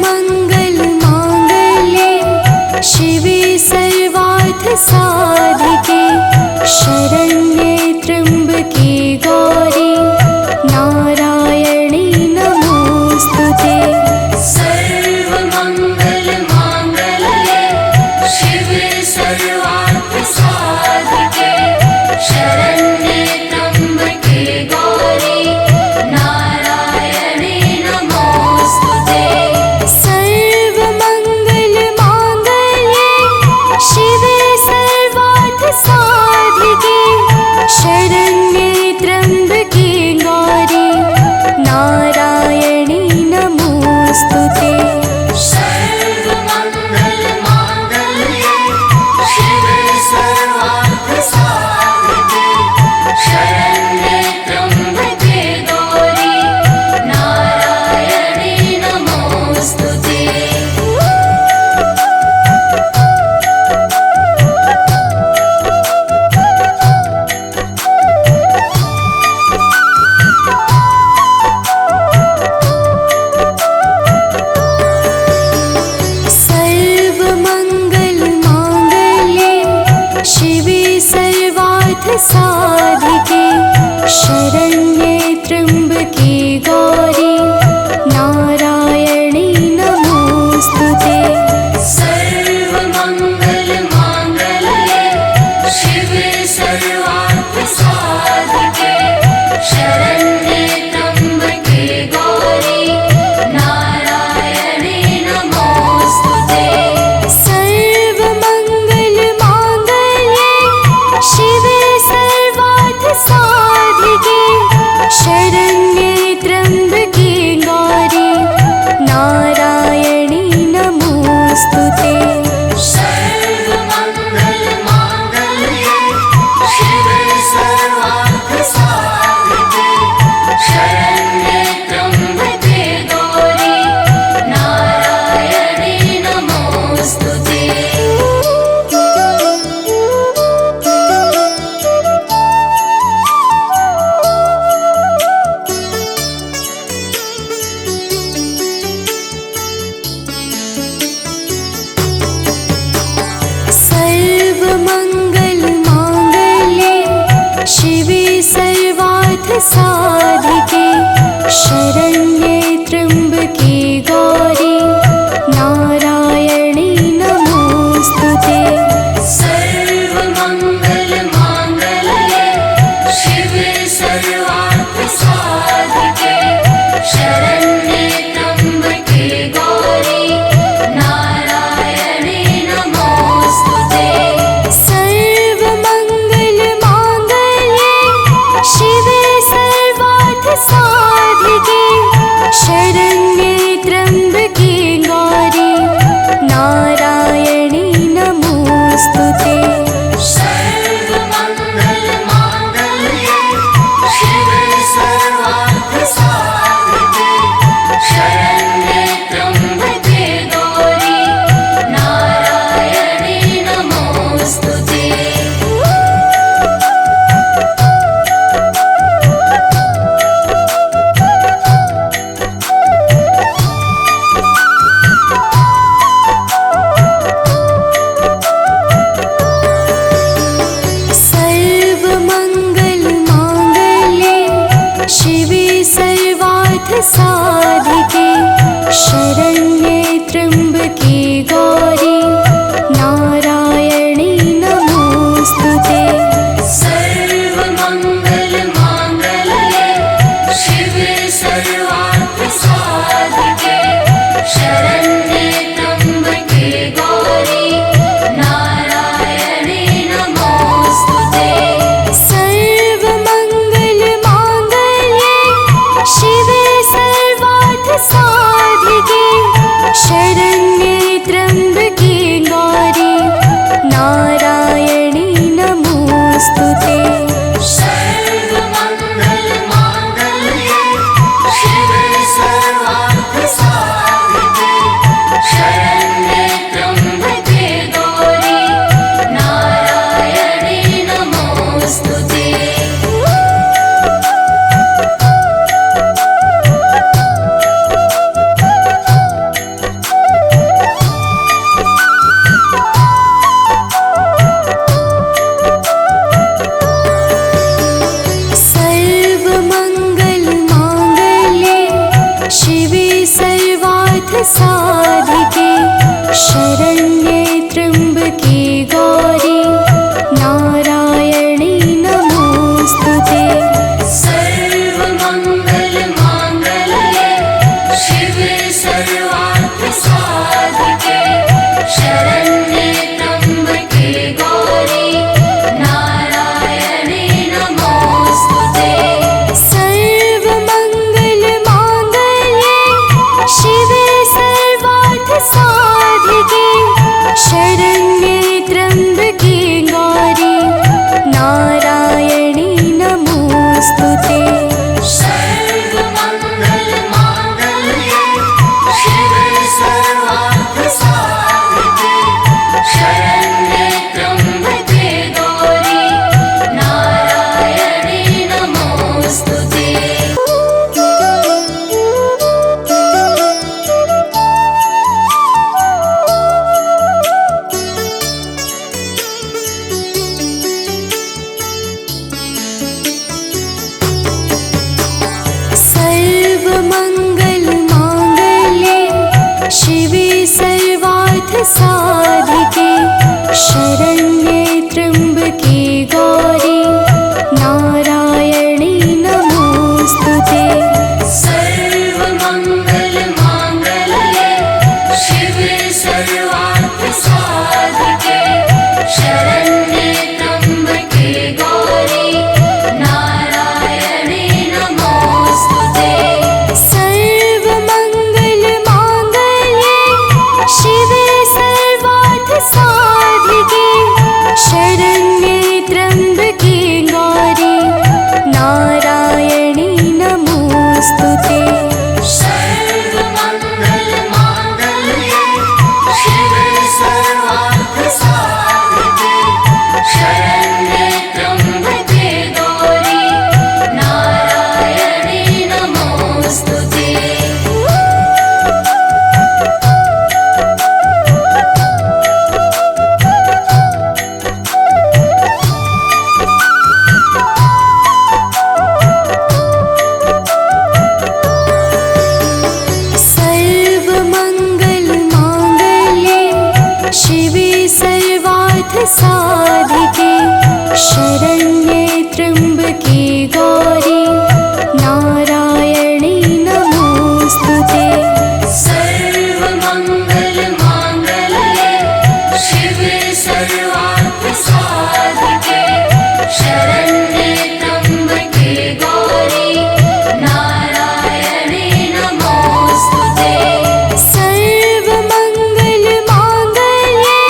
सर्वमंगल मांगल्ये शिवे सर्वार्थ साधिके शरण्ये त्र्यंबके गौरी नारायणी नमोस्तुते। सर्वमंगल मांगल्ये शिवे सर्वार्थ साधिके शरण्ये त्र्यंबके गौरी नारायणी नमोस्तुते। सर्वमंगल मांगल्ये शिवे सर्वार्थ साधिके शरण्ये त्र्यंबके गौरी नारायणी नमोस्तुते। सर्वमंगल मांगल्ये शिवे सर्वार्थ साधिके शरण्ये त्र्यंबके गौरी नारायणी नमोस्तुते। सर्वमंगल मांगल्ये शिवे सर्वार्थ साधिके शरण्ये त्र्यंबके गौरी नारायणी नमोस्तुते। सर्वमंगल मांगल्ये शिवे सर्वार्थ साधिके शरण्ये त्र्यंबके गौरी नारायणी नमोस्तुते। सर्वमंगल मांगल्ये शिवे सर्वार्थ साधिके शरण्ये त्र्यंबके गौरी नारायणी नमोस्तुते। सर्वमंगल मांगल्ये शिवे सर्वार्थ साधिके शरण्ये त्र्यंबके गौरी नारायणी नमोस्तुते। सर्वमंगल मांगल्ये शिवे सर्वार्थ साधिके शरण्ये त्र्यंबके गौरी नारायणी नमोस्तुते। सर्वमंगल मांगल्ये शिवे सर्वार्थ साधिके शरण्ये त्र्यंबके गौरी नारायणी नमोस्तुते। सर्वमंगल मांगल्ये शिवे सर्वार्थ साधिके शरण्ये त्र्यंबके गौरी नारायणी नमोस्तुते। सर्वमंगल मांगल्ये शिवे सर्वार्थ साधिके शरण्ये त्र्यंबके गौरी नारायणी नमोस्तुते। सर्वमंगल मांगल्ये शिवे सर्वार्थ साधिके शरण्ये त्र्यंबके गौरी नारायणी नमोस्तुते। सर्वमंगल मांगल्ये शिवे सर्वार्थ साधिके शरण्ये त्र्यंबके गौरी नारायणी नमोस्तुते। सर्वमंगल मांगल्ये शिवे सर्वार्थ साधिके शरण्ये त्र्यंबके साधिके शरण्ये त्र्यम्बके गौरी नारायणी नमोस्तुते। सर्वमङ्गलमाङ्गल्ये शिवे सर्वार्थसाधिके शरण्ये त्र्यम्बके गौरी नारायणे नमोस्तुते। सर्वमङ्गलमाङ्गल्ये शिवे सर्वार्थसाधिके शरण्ये त्र्यम्बके गौरी नारायणी नमोस्तुते। सर्वमङ्गलमाङ्गल्ये शिवे सर्वार्थसाधिके शरण्ये त्र्यम्बके गौरी नारायणे नमोस्तुते। सर्वमङ्गलमाङ्गल्ये शिवे सर्वार्थसाधिके शरण्ये त्र्यम्बके गौरी नारायणी नमोस्तुते। सर्वमङ्गलमाङ्गल्ये शिवे सर्वार्थसाधिके शरण्ये त्र्यम्बके गौरी नारायणे नमोस्तुते। सर्वमङ्गलमाङ्गल्ये शिवे सर्वार्थसाधिके शरण्ये त्र्यम्बके गौरी नारायणी नमोस्तुते। सर्वमङ्गलमाङ्गल्ये शिवे सर्वार्थसाधिके शरण्ये त्र्यम्बके गौरी नारायणे नमोस्तुते। सर्वमङ्गलमाङ्गल्ये शिवे सर्वार्थसाधिके शरण्ये त्र्यम्बके गौरी नारायणी नमोस्तुते। सर्वमङ्गलमाङ्गल्ये शिवे सर्वार्थसाधिके शरण्ये त्र्यम्बके गौरी नारायणे नमोस्तुते। सर्वमङ्गलमाङ्गल्ये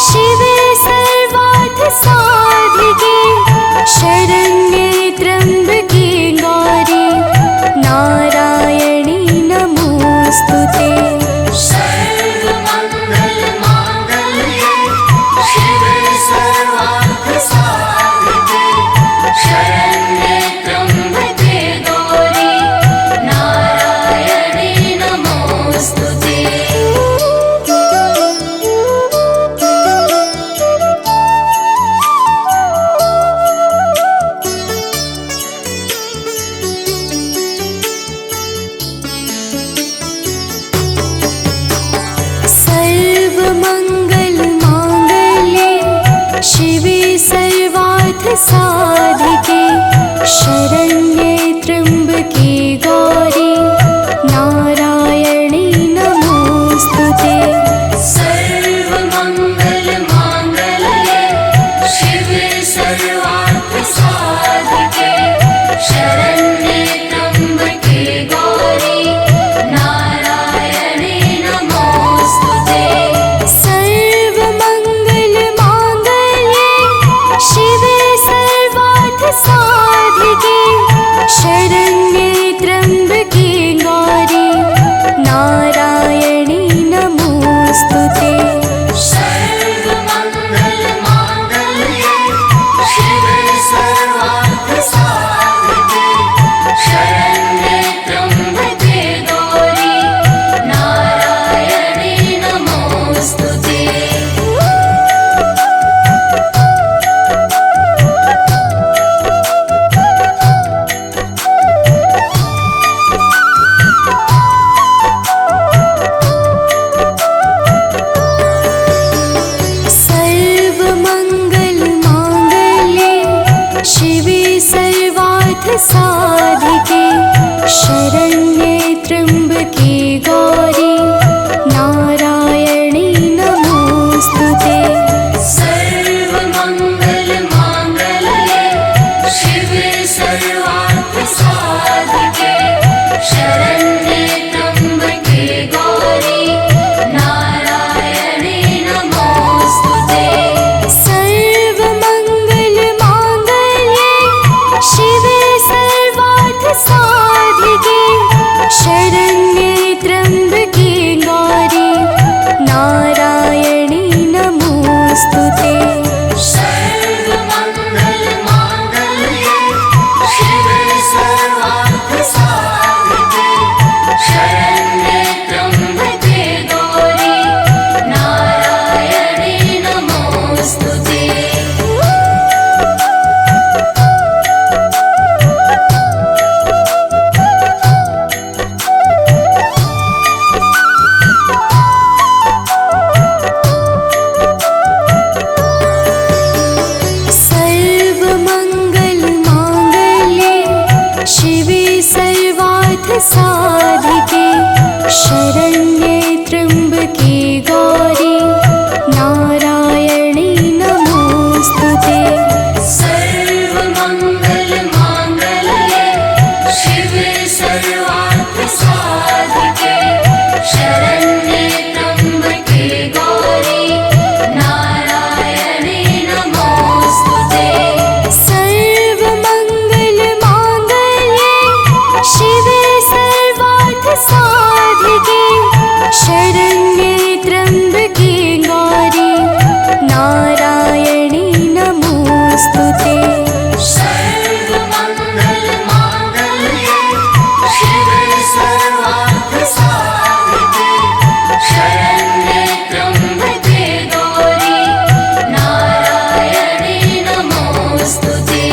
शिवे सर्वार्थसाधिके शरण्ये त्र्यम्बके गौरी नारायणी नमोस्तुते। सर्वमङ्गलमाङ्गल्ये शिवे सर्वार्थसाधिके शरण्ये त्र्यम्बके गौरी नारायणे नमोस्तुते। सर्वमङ्गलमाङ्गल्ये शिवे सर्वार्थसाधिके शरण्ये त्र्यम्बके गौरी नारायणी नमोस्तुते। सर्वमङ्गलमाङ्गल्ये शिवे सर्वार्थसाधिके शरण्ये त्र्यम्बके गौरी नारायणे नमोस्तुते। सर्वमङ्गलमाङ्गल्ये शिवे सर्वार्थसाधिके शरण्ये त्र्यम्बके गौरी नारायणी नमोऽस्तु ते सर्वमङ्गलमाङ्गल्ये शिवे सर्वार्थसाधिके शरण्ये त्र्यम्बके गौरी नारायणी नमोऽस्तु ते सर्वमङ्गलमाङ्गल्ये शिवे सर्वार्थसाधिके शरण्ये त्र्यम्बके गौरी नारायणी नमोऽस्तु ते सर्वमङ्गलमाङ्गल्ये शिवे सर्वार्थसाधिके शरण्ये त्र्यम्बके गौरी नारायणी नमोऽस्तु ते सर्वमङ्गलमाङ्गल्ये शिवे सर्वार्थसाधिके शरण्ये त्र्यम्बके गौरी नारायणी नमोऽस्तु ते सर्वमङ्गलमाङ्गल्ये शिवे सर्वार्थसाधिके शरण्ये त्र्यम्बके गौरी नारायणी नमोऽस्तु ते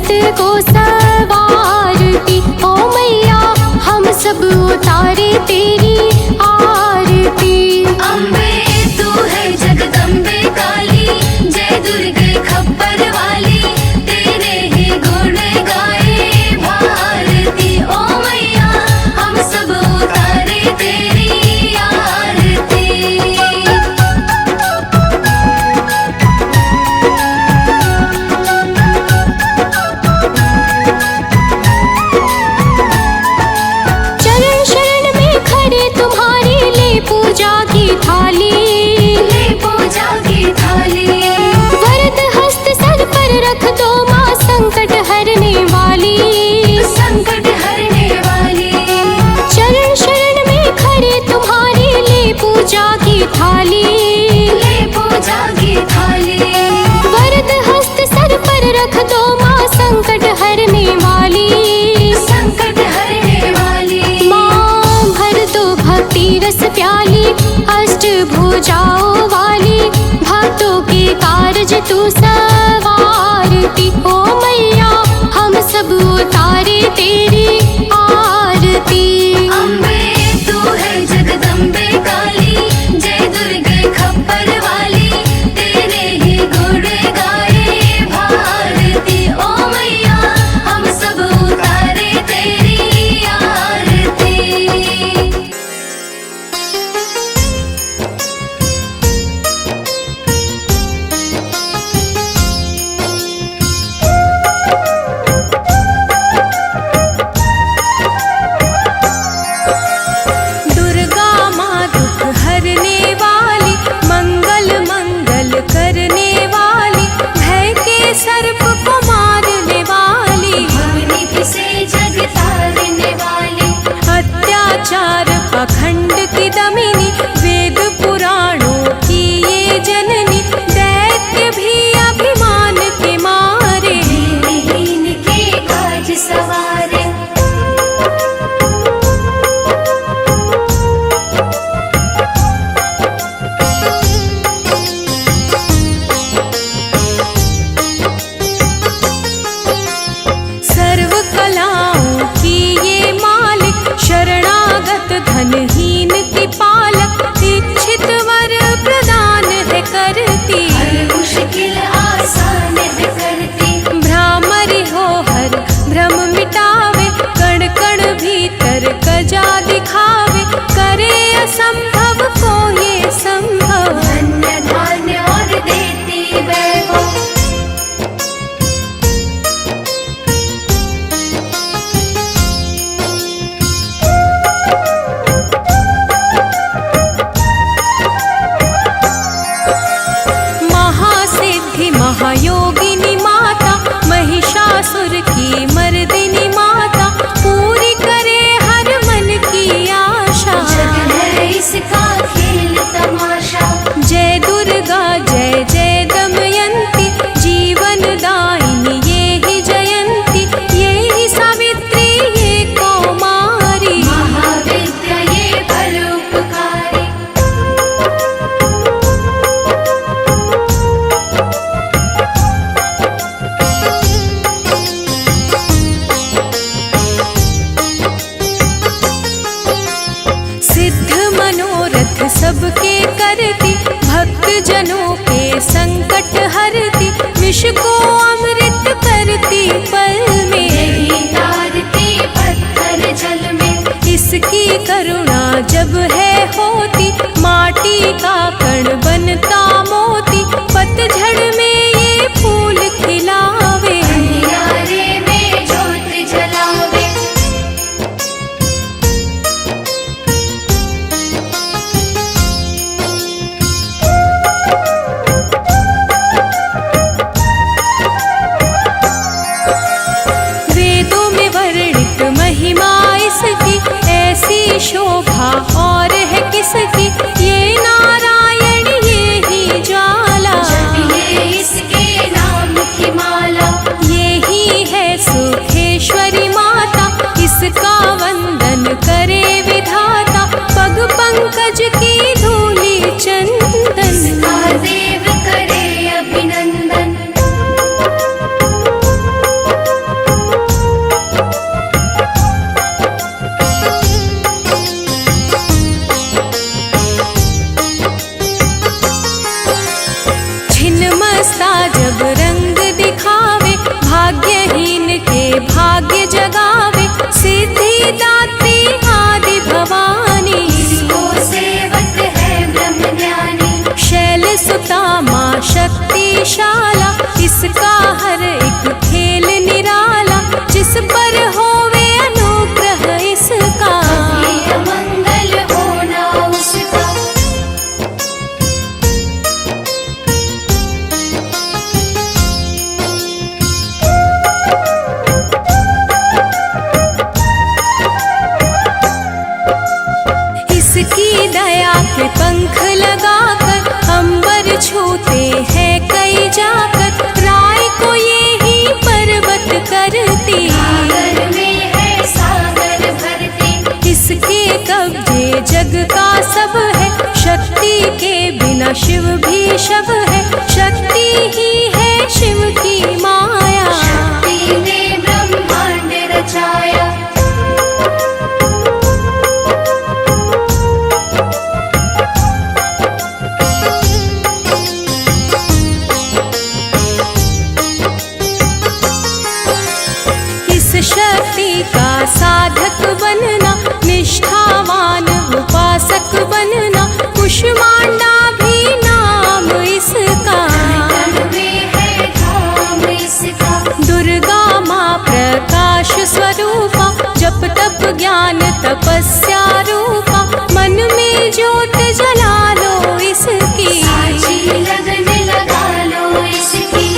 संकट को सवारती। ओ मैया हम सब उतारे तेरी आरती। अम्बे तू है जगदम्बे काली, जय दुर्गे खप्पर वाली, तेरे ही गुण गाए भारती। ओ मैया हम सब उतारे तेरी आरती। चरण शरण में खड़े तुम्हारी ले पूजा की थाली। ले पूजा की थाली, वरद हस्त सर पर रख दो माँ संकट हरने वाली। संकट हरने वाली। चरण शरण में खड़े तुम्हारी ले पूजा की थाली। ले पूजा की थाली, वरद हस्त सर पर रख दो माँ संकट हरने वाली। संकट हरने वाली। माँ भर दो भक्ति रस प्याली, अष्ट भुजाओं वाली, भक्तों के कारज तू सवारती। ओ मैया हम सब उतारे तेरी आरती। अम्बे तू है जगदम्बे काली, जय दुर्गे खप्पर वाली, तेरे ही गुण गाए भारती। ओ मैया हम सब उतारे तेरी आरती। दुर्गा माँ दुख हरने वाली, मंगल मंगल करने वाली, भय के सर्प को मारने वाली, भवनिधि से जग तारने वाली, अत्याचार पाखंड की दमिनी, वेद पुराणों की ये जननी, दैत्य भी अभिमान के मारे, दीनहीन के काज सवारे। सर्व कलाओं की ये मालिक, शरणागत धनहीन की पालक, इच्छित वर प्रदान है करती, हर मुश्किल आसान है करती, भ्रामरी हो हर भ्रम मिटावे, कण कण भीतर कजा दिखावे, करे असंभव को ये संभव, धन्य धान्य और देती वैभव। महासिद्धि महायोगिनी माता, महिषासुर की मर्दिनी माता, पूरी करे हर मन की आशा। जग है इसका खेल तमाशा, जय दुर्गा जय जय दमयंती, जीवन दायिनी ये ही जयंती, ये ही सावित्री ये कौमारी, महाविद्या ये परोपकारी। सिद्ध मनोरथ सबके करती, भक्त जनों के संकट हरती, विष को अमृत करती पल में, यही तारती पत्थर जल में। इसकी करुणा जब है होती, माटी का कण बनता मोती, पतझड़ में ये फूल खिलावे, अंधियारे में ज्योत जलावे। वेदों में वर्णित महिमा इसकी, ऐसी शोभा और है किसकी, ये नारायण ये ही ज्वाला, जपिए इसके नाम की माला। ये ही है सुखेश्वरी माता, इसका वंदन करे विधाता, पग पंकज की धूली चंदन, इसका देव करे अभिनंदन। इसकी दया के पंख लगाकर अंबर छूते हैं कई जाकर, राय को ये ही पर्वत करती, सागर में है सागर भरती। इसके कब्जे जग का सब है, शक्ति के बिना शिव भी शव है, शक्ति ही है शिव की माया। शक्ति ने ब्रह्मांड रचाया। शक्ति का साधक बनना, निष्ठावान उपासक बनना, कुष्मांडा भी नाम इसका, में है धाम इसका। दुर्गा माँ प्रकाश स्वरूपा, जप तप ज्ञान तपस्या रूपा, मन में ज्योत जला लो इसकी, साची लगन लगा लो इसकी।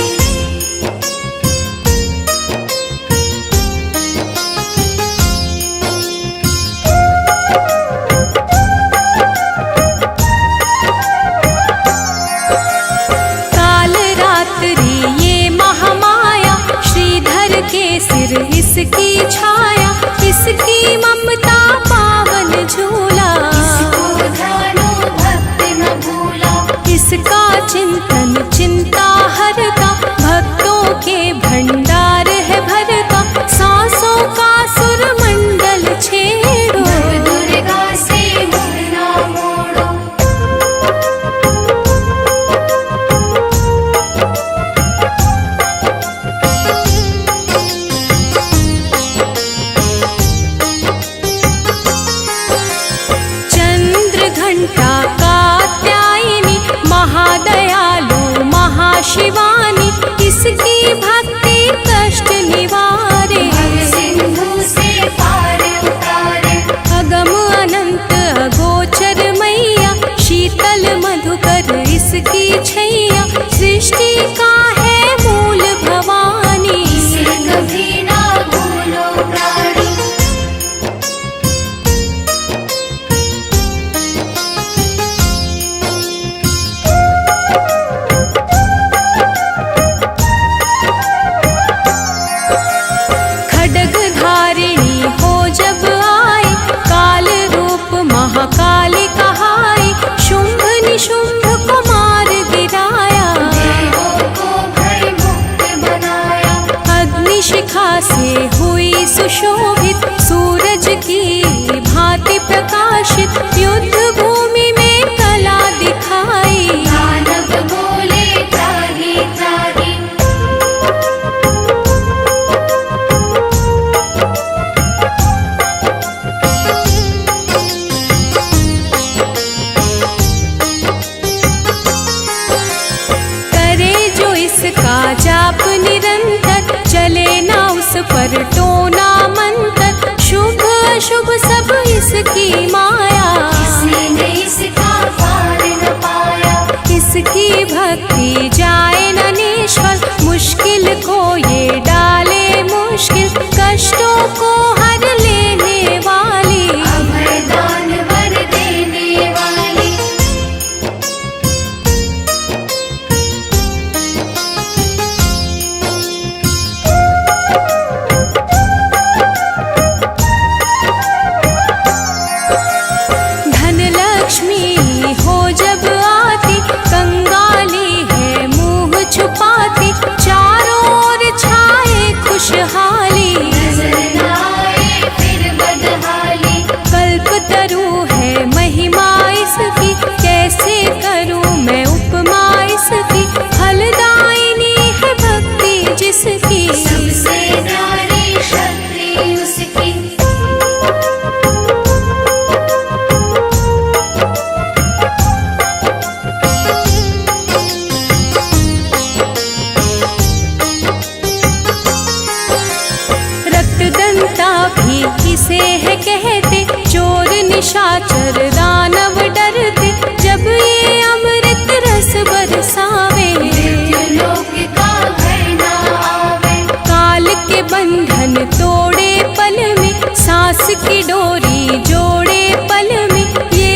सिर इसकी छाया, इसकी ममता पावन झूला, इसको ध्यानो भक्त न भूला। इसका चिंतन चिंता हरता, भक्तों के भंडार है भरता, सांसों का सुर मंडल छेड़ो, दुर्गा से मुड़ ना मोड़ो। कात्यायनी महादयालु महाशिवानी, इसकी भक्ति कष्ट निवारे, सिंधु से पार उतारे। अगम अनंत अगोचर मैया, शीतल मधुकर इसकी छैया, सृष्टि का है मूल भवानी, इसे कभी ना भूलो प्राणी। महाकाली कहाई, शुंभ निशुंभ को मार गिराया, देवों को भय मुक्त बनाया। अग्निशिखा से हुई सुशोभित, सूरज की भांति प्रकाशित, युद्ध भूमि में कला दिखाई, दानव बोले त्राही त्राही। इसका जाप निरंतर, चले ना उस पर टोना मंत्र, शुभ अशुभ सब इसकी माया, किसी ने इसका पार न पाया। इसकी भक्ति जाए न निष्फल, मुश्किल को ये डाले मुश्किल, कष्टों को हर लेने वाली, अभय दान वर देने वाली। खुशहाली नजर न आए फिर बदहाली। कल्पतरु है महिमा इसकी, कैसे करूं मैं उपमा इसकी, फलदायिनी है भक्ति जिसकी, सबसे न्यारी शक्ति उसकी। इसे है कहते, चोर निशाचर दानव डरते, जब ये अमृत रस बरसावे, मृत्युलोक का भय न आवे। काल के बंधन तोड़े पल में, सांस की डोरी जोड़े पल में, ये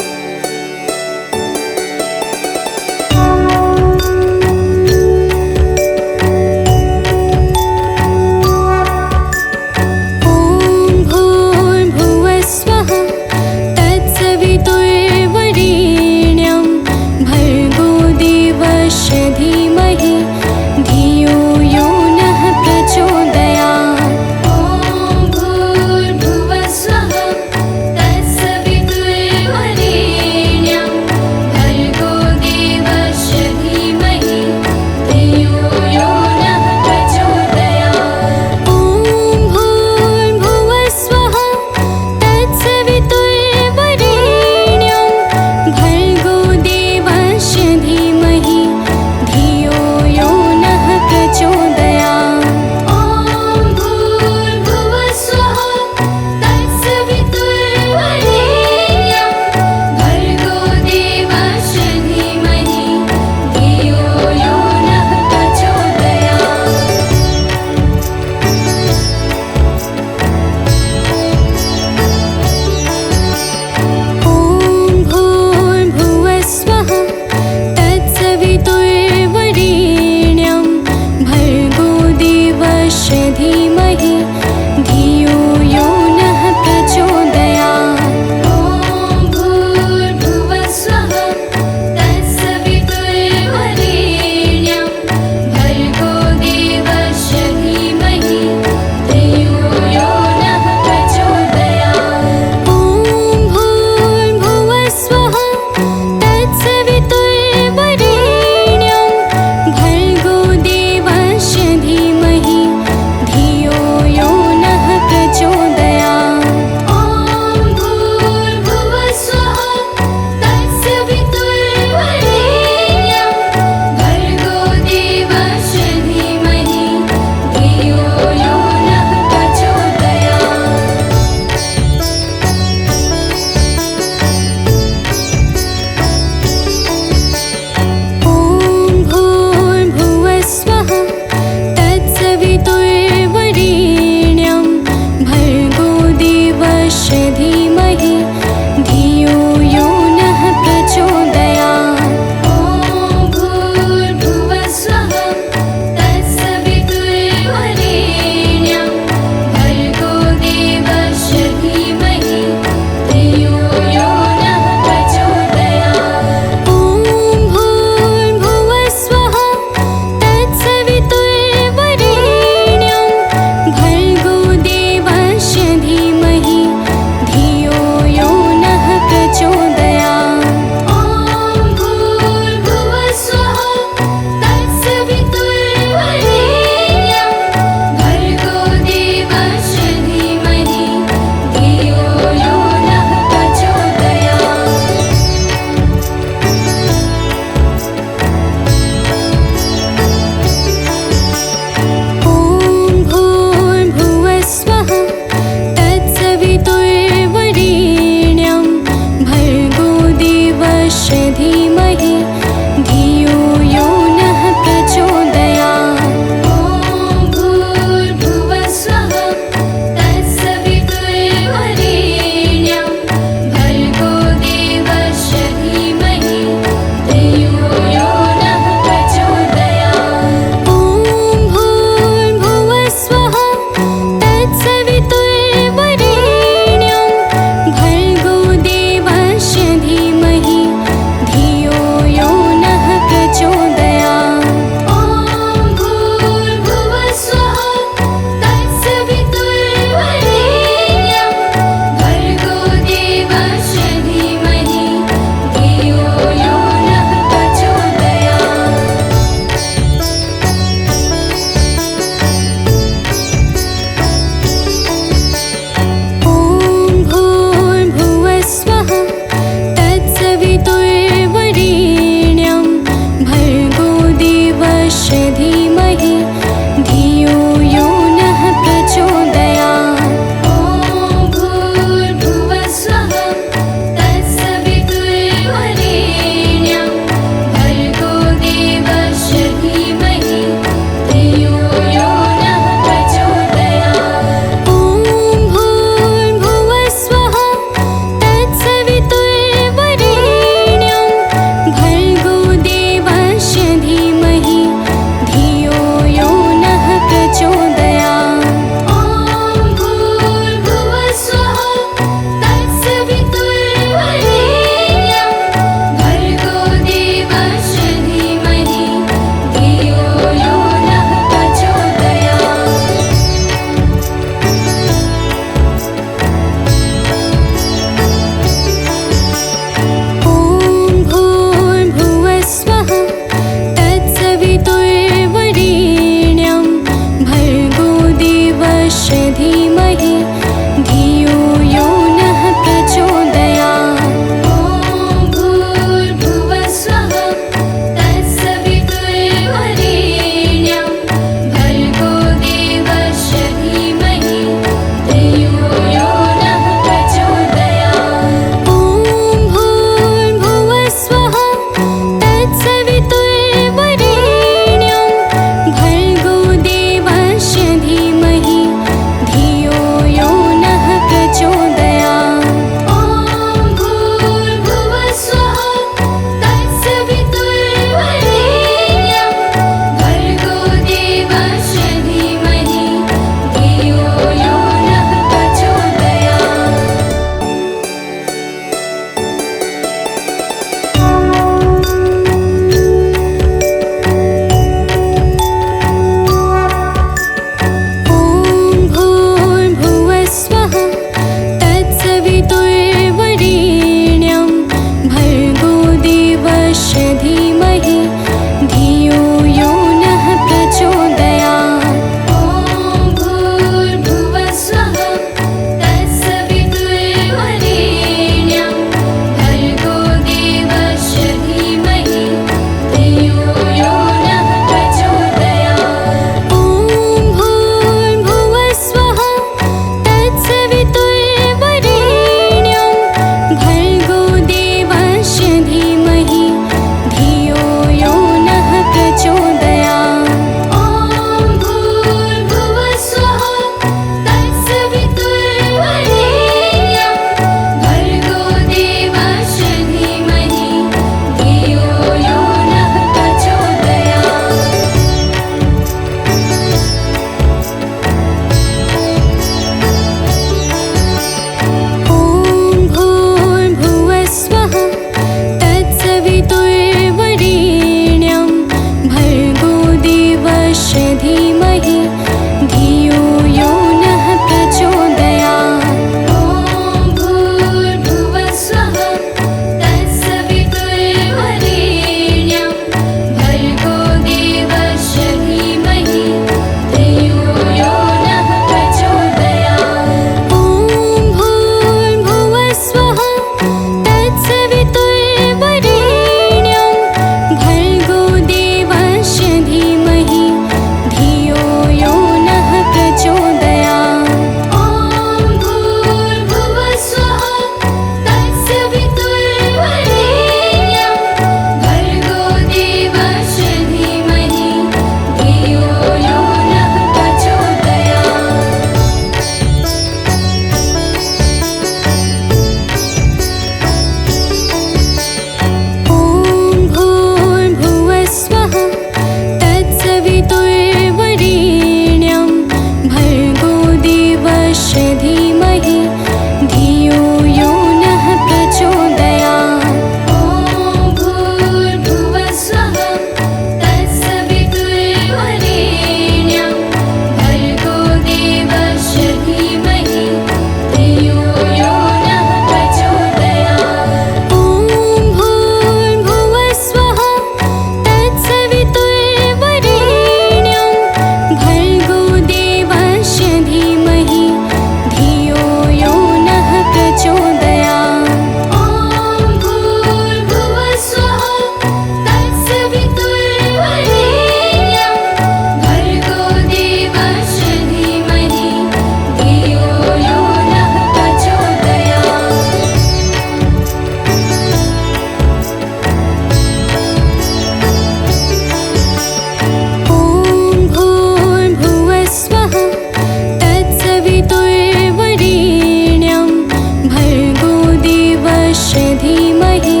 धीमहि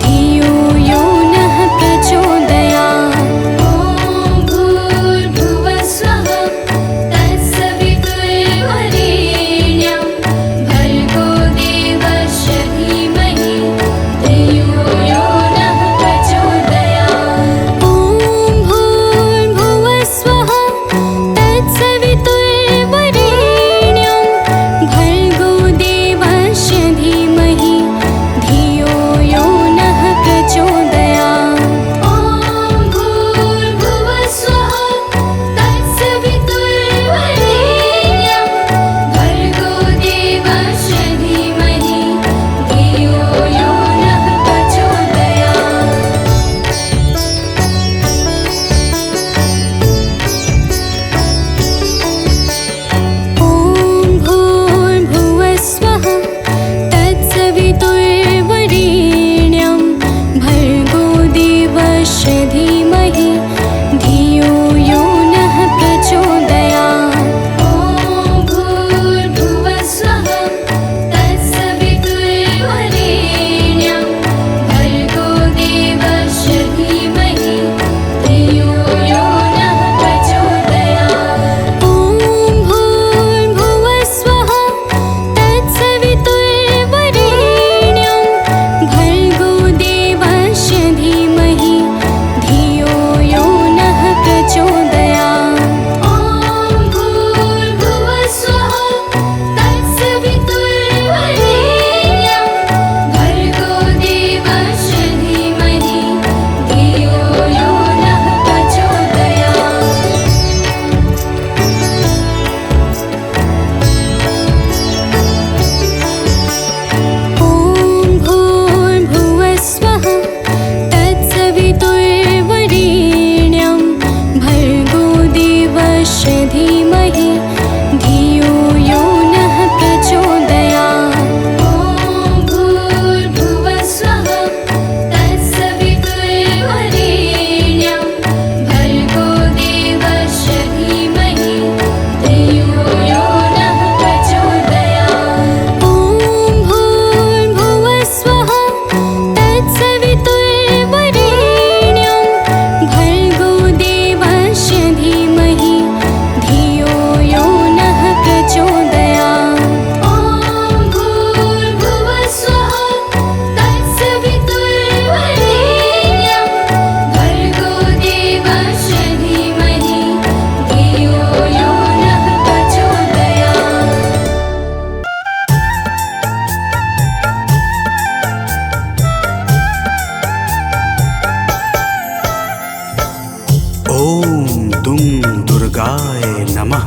धियो यो नः प्रचोदयात्। ॐ भूर्भुवः स्वः तत्सवितुर्वरेण्यं भर्गो देवस्य धीमहि धियो यो नः प्रचोदयात्। ॐ भूर्भुवः स्वः तत्सवितुर्वरेण्यं भर्गो देवस्य धीमहि धियो यो नः प्रचोदयात्। ॐ भूर्भुवः स्वः तत्सवितुर्वरेण्यं भर्गो देवस्य धीमहि धियो यो नः प्रचोदयात्। ॐ भूर्भुवः स्वः तत्सवितुर्वरेण्यं भर्गो देवस्य धीमहि धियो यो नः प्रचोदयात्। ॐ भूर्भुवः स्वः तत्सवितुर्वरेण्यं भर्गो देवस्य धीमहि धियो यो नः प्रचोदयात्। ॐ भूर्भुवः स्वः तत्सवितुर्वरेण्यं भर्गो देवस्य धीमहि धियो यो नः प्रचोदयात्। ॐ भूर्भुवः स्वः तत्सवितुर्वरेण्यं भर्गो देवस्य धीमहि धियो यो नः प्रचोदयात्। ॐ भूर्भुवः स्वः तत्सवितुर्वरेण्यं भर्गो देवस्य धीमहि धियो यो नः प्रचोदयात्। ॐ भूर्भुवः स्वः तत्सवितुर्वरेण्यं भर्गो देवस्य धीमहि धियो यो नः प्रचोदयात्। ॐ भूर्भुवः स्वः तत्सवितुर्वरेण्यं भर्गो देवस्य धीमहि धियो यो नः प्रचोदयात्। ॐ भूर्भुवः स्वः तत्सवितुर्वरेण्यं भर्गो देवस्य धीमहि धियो यो नः प्रचोदयात्। ओम दुम दुर्गाय नमः।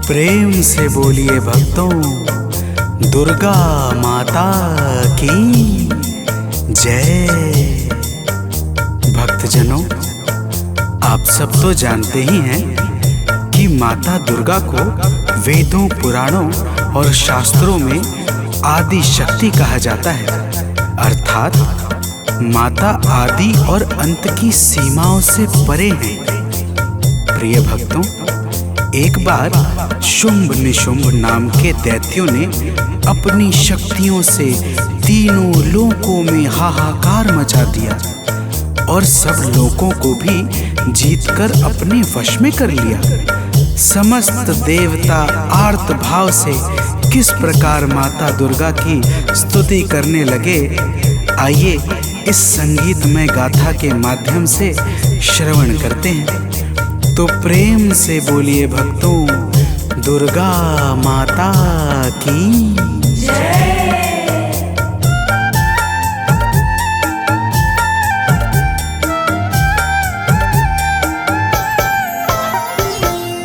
प्रेम से बोलिए भक्तों, दुर्गा माता की जय। भक्तजनों, आप सब तो जानते ही हैं कि माता दुर्गा को वेदों, पुराणों और शास्त्रों में आदि शक्ति कहा जाता है, अर्थात माता आदि और अंत की सीमाओं से परे हैं। प्रिय भक्तों, एक बार शुंभ निशुंभ नाम के दैत्यों ने अपनी शक्तियों से तीनों लोकों में हाहाकार मचा दिया और सब लोकों को भी जीतकर अपने वश में कर लिया। समस्त देवता आर्त भाव से किस प्रकार माता दुर्गा की स्तुति करने लगे, आइए इस संगीतमय गाथा के माध्यम से श्रवण करते हैं। तो प्रेम से बोलिए भक्तों, दुर्गा माता की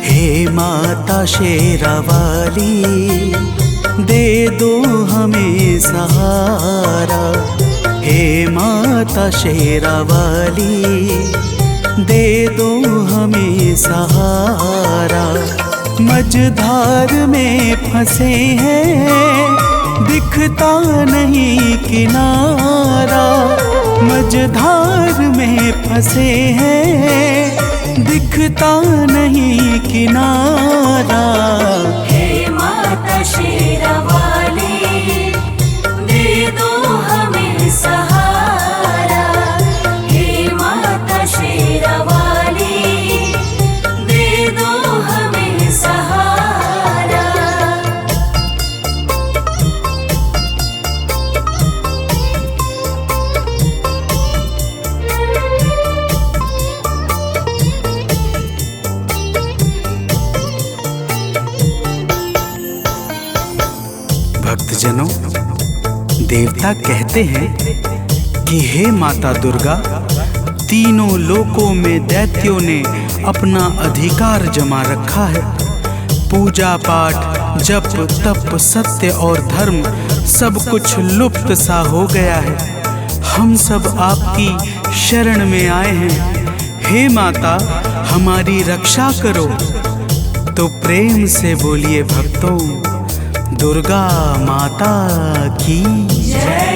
हे माता शेरावाली, दे दो हमें सहारा। हे माता शेरावाली, दे दो हमें सहारा। मझधार में फंसे हैं, दिखता नहीं किनारा। मझधार में फंसे हैं, दिखता नहीं किनारा। हे माता शेरावाली, दे दो हमें देवता कहते हैं कि हे माता दुर्गा, तीनों लोकों में दैत्यों ने अपना अधिकार जमा रखा है। पूजा पाठ, जप तप, सत्य और धर्म सब कुछ लुप्त सा हो गया है। हम सब आपकी शरण में आए हैं। हे माता, हमारी रक्षा करो। तो प्रेम से बोलिए भक्तों, दुर्गा माता की जय।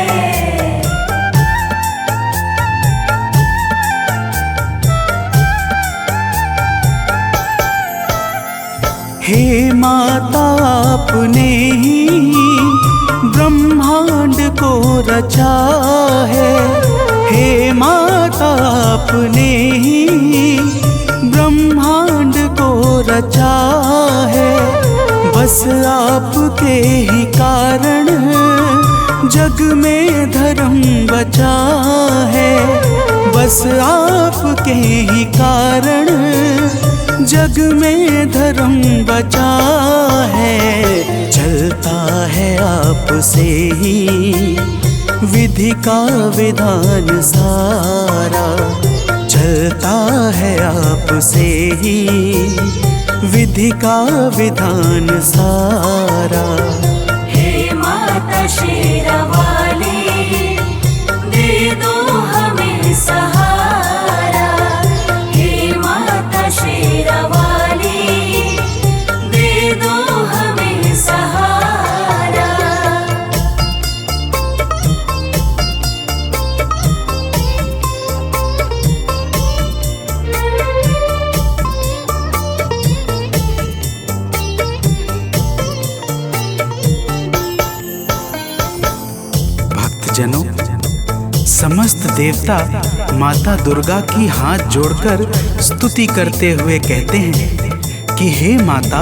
हे माता, आपने ही ब्रह्मांड को रचा है। हे माता, आपने ही ब्रह्मांड को रचा है। बस आपके ही कारण जग में धर्म बचा है। बस आपके ही कारण जग में धर्म बचा है। चलता है आपसे ही विधि का विधान सारा। चलता है आपसे ही विधि का विधान सारा। हे माता शेरावाली, दे दो हमें सहारा। हे माता शेरावाली, दे दो हमें सहारा। भक्तजनों, समस्त देवता माता दुर्गा की हाथ जोड़कर स्तुति करते हुए कहते हैं कि हे माता,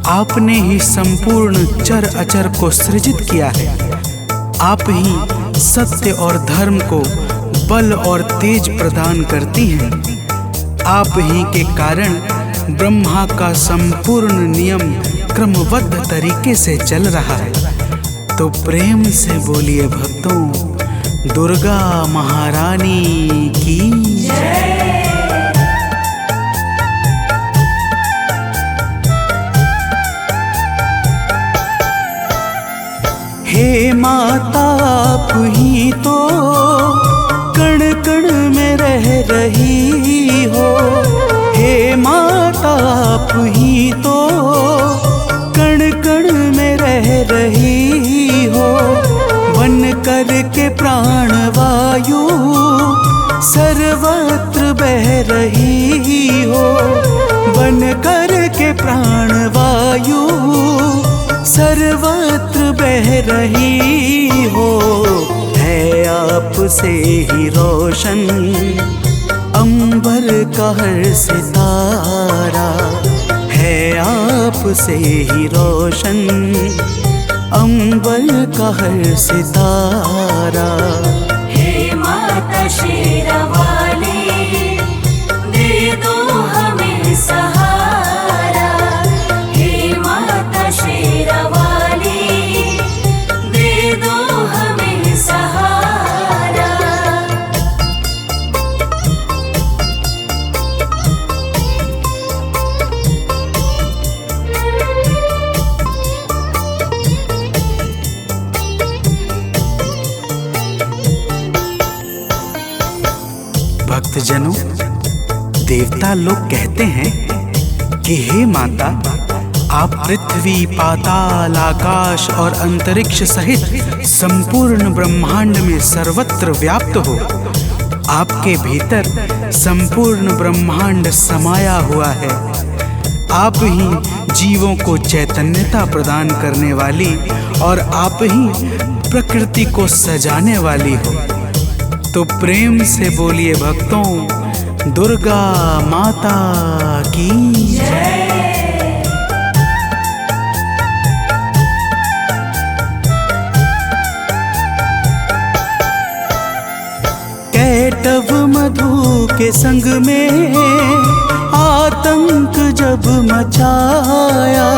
आपने ही संपूर्ण चर अचर को सृजित किया है। आप ही सत्य और धर्म को बल और तेज प्रदान करती हैं। आप ही के कारण ब्रह्मा का संपूर्ण नियम क्रमबद्ध तरीके से चल रहा है। तो प्रेम से बोलिए भक्तों, दुर्गा महारानी की जय। हे माता, आप ही तो कण कण में रह रही हो। हे माता, आप ही तो कण कण में रह रही हो। बन कर के प्राण वायु सर्वत्र बह रही हो। बन कर के प्राण वायु सर्वत्र बह रही हो। है आपसे ही रोशन अंबर का हर सितारा। है आपसे ही रोशन अंबर का हर सितारा। हे माता शेरावाली, दे दो हमें सहारा। हे माता शेरावाली, दे दो हमें सहारा। भक्तजनों, देवता लोग कहते हैं कि हे माता, आप पृथ्वी, पाताल, आकाश और अंतरिक्ष सहित संपूर्ण ब्रह्मांड में सर्वत्र व्याप्त हो। आपके भीतर संपूर्ण ब्रह्मांड समाया हुआ है। आप ही जीवों को चैतन्यता प्रदान करने वाली और आप ही प्रकृति को सजाने वाली हो। तो प्रेम से बोलिए भक्तों, दुर्गा माता की जय। कैटव मधु के संग में आतंक जब मचाया।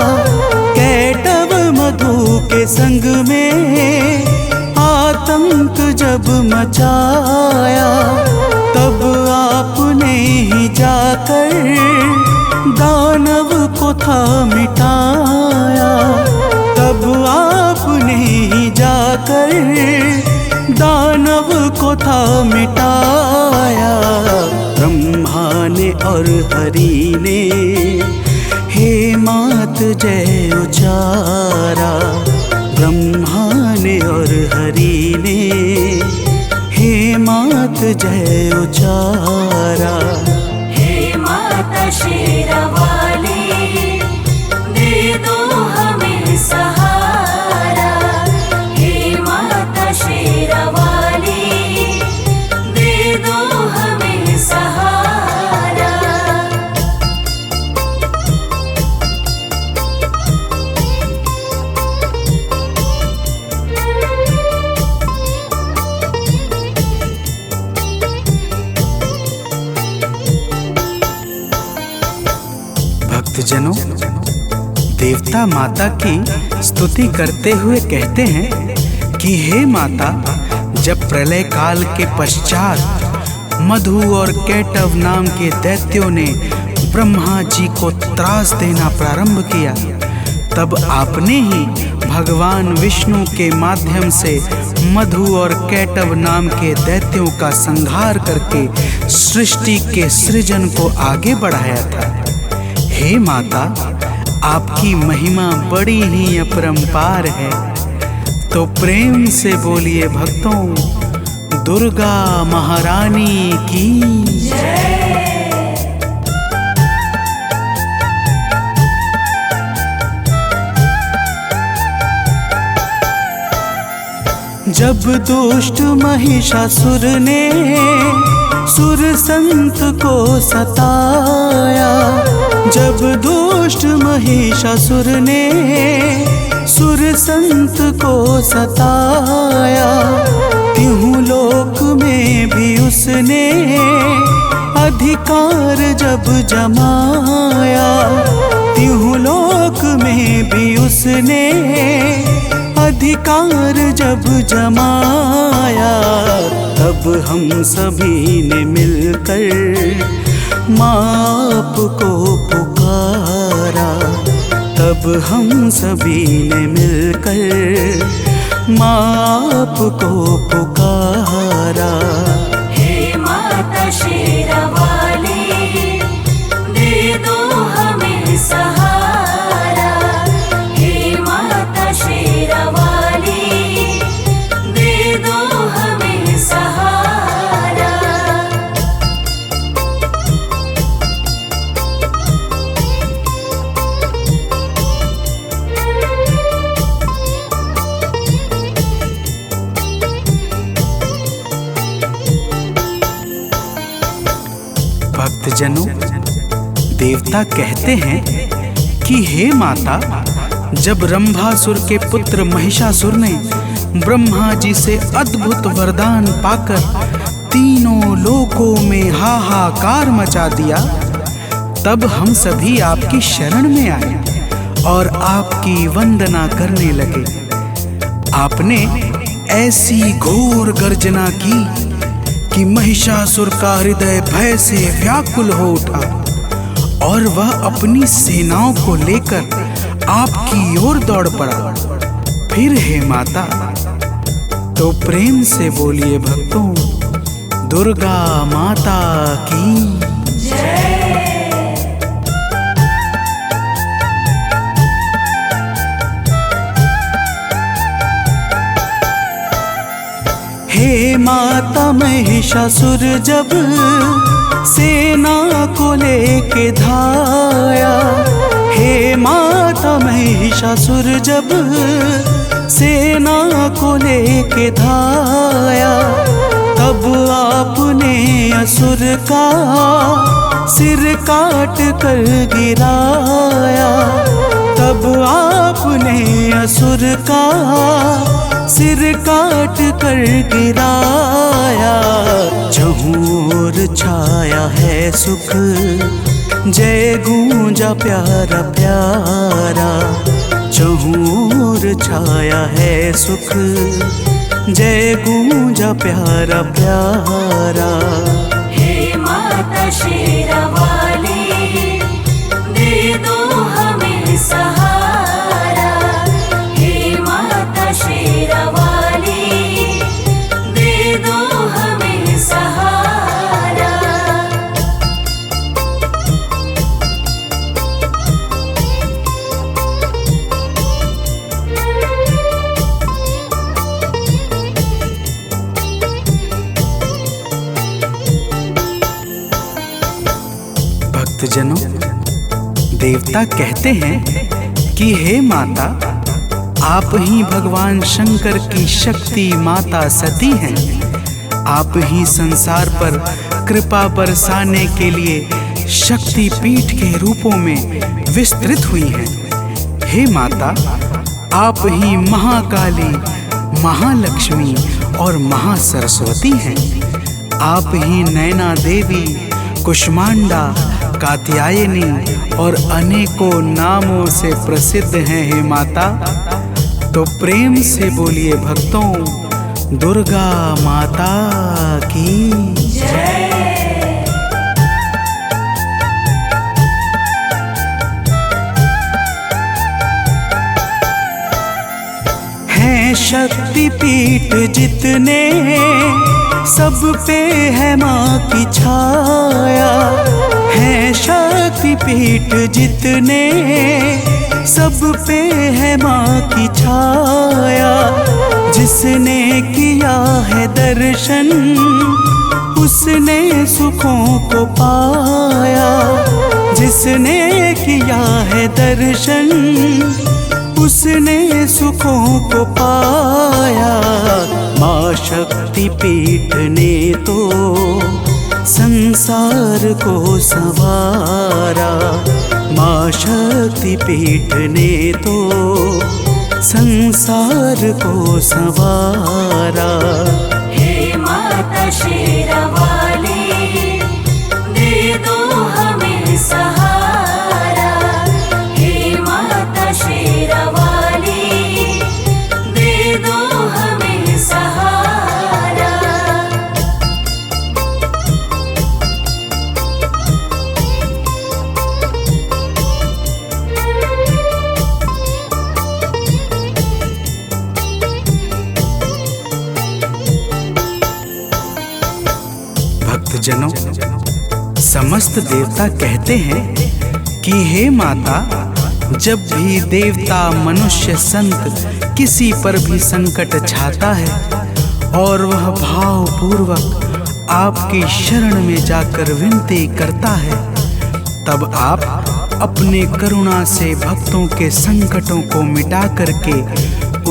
कैटव मधु के संग में आतंक जब मचाया, तब आपने ही जाकर दानव को था मिटाया। तब आपने ही जाकर दानव को था मिटाया। ब्रह्मा ने और हरि ने हे मात जय उचारा। ब्रह्मा ने और हरि ने हे मात जय उचारा। हे माता शेरावाली, दे दो हमें सहारा। हे माता शेरावाली, दे दो हमें सहारा। भक्तजनों, देवता माता की स्तुति करते हुए कहते हैं कि हे माता, जब प्रलय काल के पश्चात मधु और कैटव नाम के दैत्यों ने ब्रह्मा जी को त्रास देना प्रारंभ किया, तब आपने ही भगवान विष्णु के माध्यम से मधु और कैटव नाम के दैत्यों का संहार करके सृष्टि के सृजन को आगे बढ़ाया था। हे माता, आपकी महिमा बड़ी ही अपरंपार है, तो प्रेम से बोलिए भक्तों, दुर्गा महारानी की जय। जब दुष्ट महिषासुर ने सुर संत को सताया, जब दुष्ट महिषासुर ने सुर संत को सताया, तीनों लोक में भी उसने अधिकार जब जमाया। तीनों लोक में भी उसने अधिकार जब जमाया, तब हम सभी ने मिलकर माँ को पुकारा। तब हम सभी ने मिलकर माँ को पुकारा। हे माता शेरावाली, दे दो हमें सहारा। हे माता शेरावाली, दे दो हमें सहारा। भक्तजनों, देवता कहते हैं कि हे माता, जब रंभासुर के पुत्र महिषासुर ने ब्रह्मा जी से अद्भुत वरदान पाकर तीनों लोकों में हाहाकार मचा दिया, तब हम सभी आपकी शरण में आए और आपकी वंदना करने लगे। आपने ऐसी घोर गर्जना की कि महिषासुर का हृदय भय से व्याकुल हो उठा और वह अपनी सेनाओं को लेकर आपकी ओर दौड़ पड़ा। फिर हे माता, तो प्रेम से बोलिए भक्तों, दुर्गा माता की जय। हे माता, महिषासुर जब सेना को लेके धाया, हे माता, महिषासुर जब सेना को लेके धाया, तब आपने असुर का सिर काट कर गिराया। तब आपने असुर का सिर काट कर गिराया। चहुर छाया है सुख, जय गूंजा प्यारा प्यारा। चहुर छाया है सुख, जय गूंजा प्यारा प्यारा। हे माता शेरावाली, दे दो हमें सहारा। हे माता शेरावाली, दे दो हमें सहारा। भक्तजनों, देवता कहते हैं कि हे माता, आप ही भगवान शंकर की शक्ति माता सती हैं। आप ही संसार पर कृपा बरसाने के लिए शक्ति पीठ के रूपों में विस्तृत हुई हैं। हे माता, आप ही महाकाली, महालक्ष्मी और महासरस्वती हैं। आप ही नैना देवी, कुष्मांडा, कात्यायनी और अनेकों नामों से प्रसिद्ध हैं। हे माता, तो प्रेम से बोलिए भक्तों, दुर्गा माता की जय। हैं शक्ति पीठ जितने, सब पे है माँ की छाया। हैं शक्ति पीठ जितने, सब पे है माँ की छाया। जिसने किया है दर्शन, उसने सुखों को पाया। जिसने किया है दर्शन, उसने सुखों को पाया। माँ शक्ति पीठ ने तो संसार को संवारा। माँ शक्ति पीठ ने तो संसार को संवारा। हे माता शेरावाली, दे दो हमें सहारा। हे माता शेरावाली, दे दो हमें सहारा। भक्तजनों, समस्त देवता कहते हैं कि हे माता, जब भी देवता, मनुष्य, संत किसी पर भी संकट छाता है और वह भाव पूर्वक आपकी शरण में जाकर विनती करता है, तब आप अपने करुणा से भक्तों के संकटों को मिटा करके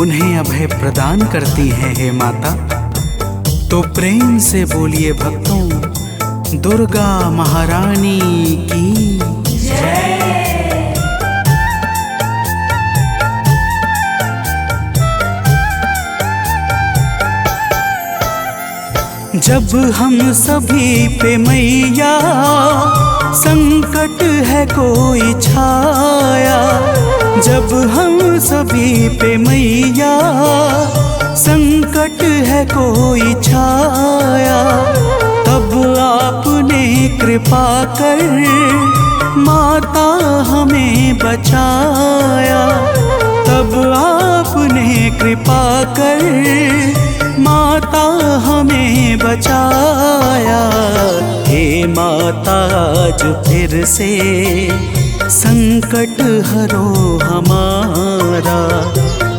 उन्हें अभय प्रदान करती हैं। हे माता, तो प्रेम से बोलिए भक्तों, दुर्गा महारानी की जय। जब हम सभी पे मैया संकट है कोई छाया। जब हम सभी पे मैया संकट है कोई छाया, तब आपने कृपा कर माता हमें बचाया। तब आपने कृपा कर माता हमें बचाया। हे माता, आज फिर से संकट हरो हमारा।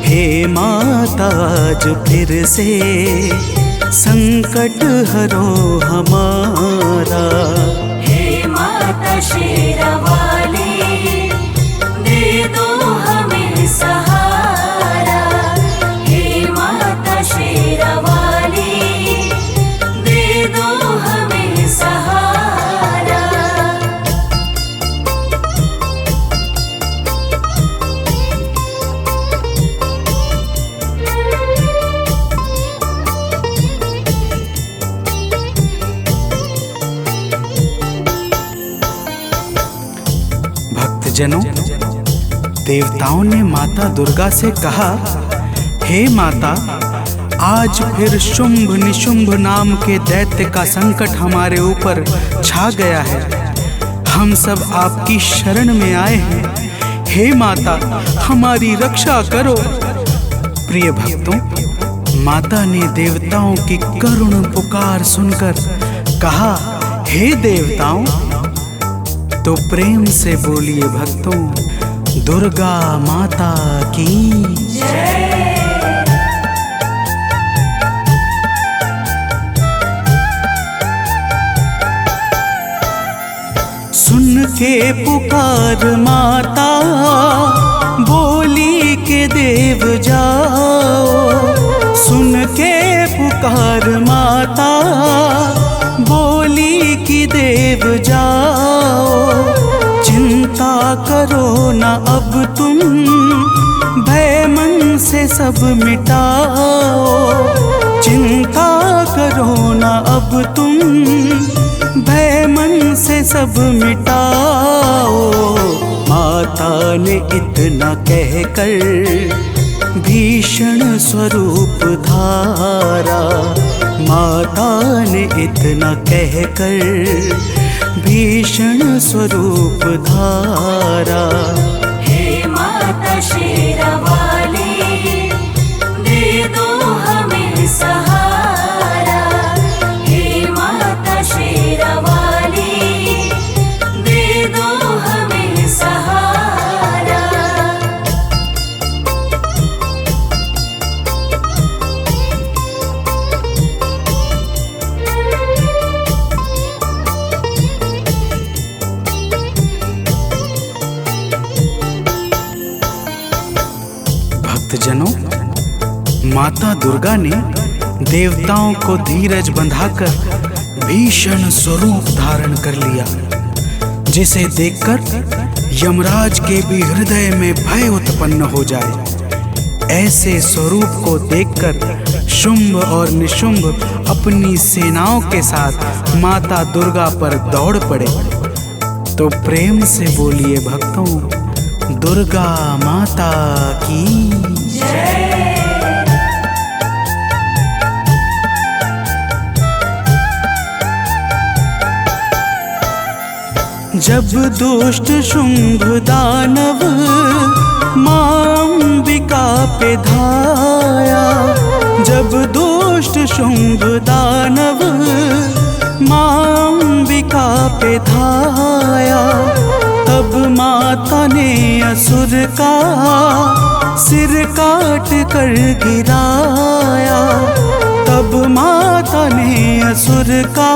हे माता, आज फिर से संकट हरो हमारा। हे माता शेरावाली, दे दो हमें सहारा। हे माता शेरावाली, दे दो हमें सहारा। भक्तजनों, देवताओं ने माता दुर्गा से कहा, हे माता, आज फिर शुंभ निशुंभ नाम के दैत्य का संकट हमारे ऊपर छा गया है। हम सब आपकी शरण में आए हैं। हे माता, हमारी रक्षा करो। प्रिय भक्तों, माता ने देवताओं की करुण पुकार सुनकर कहा, हे देवताओं। तो प्रेम से बोलिए भक्तों, दुर्गा माता की जय। सुन के पुकार माता, बोली के देव जाओ। सुन के पुकार माता, बोली की देव जाओ। चिंता करो न अब तुम, भय मन से सब मिटाओ। चिंता करो न अब तुम, भय मन से सब मिटाओ। माता ने इतना कहकर भीषण स्वरूप धारा। माता ने इतना कहकर भीषण स्वरूप धारा। हे माता शेरावाली, दे दो हमें सहारा। हे माता शेरावाली, दे दो हमें सहारा। भक्तजनों, माता दुर्गा ने देवताओं को धीरज बंधाकर भीषण स्वरूप धारण कर लिया, जिसे देखकर यमराज के भी हृदय में भय उत्पन्न हो जाए। ऐसे स्वरूप को देखकर शुंभ और निशुंभ अपनी सेनाओं के साथ माता दुर्गा पर दौड़ पड़े। तो प्रेम से बोलिए भक्तों, दुर्गा माता की जय। जब दुष्ट शुंभ दानव मां अंबिका पे धाया। जब दुष्ट शुंभ दानव मां अंबिका पे धाया। तब माता ने असुर का सिर काट कर गिराया। तब माता ने असुर का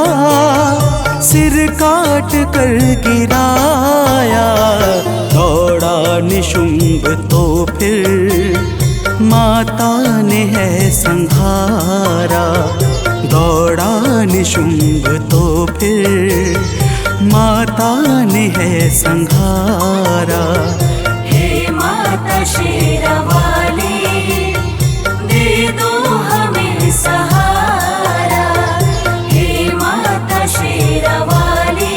सिर काट कर गिराया। दौड़ा निशुंभ तो फिर माता ने है संहारा। दौड़ा निशुंभ तो फिर माता ने है संहारा। हे माता शेरावाली, दे दो हमें सहारा। हे माता शेरावाली,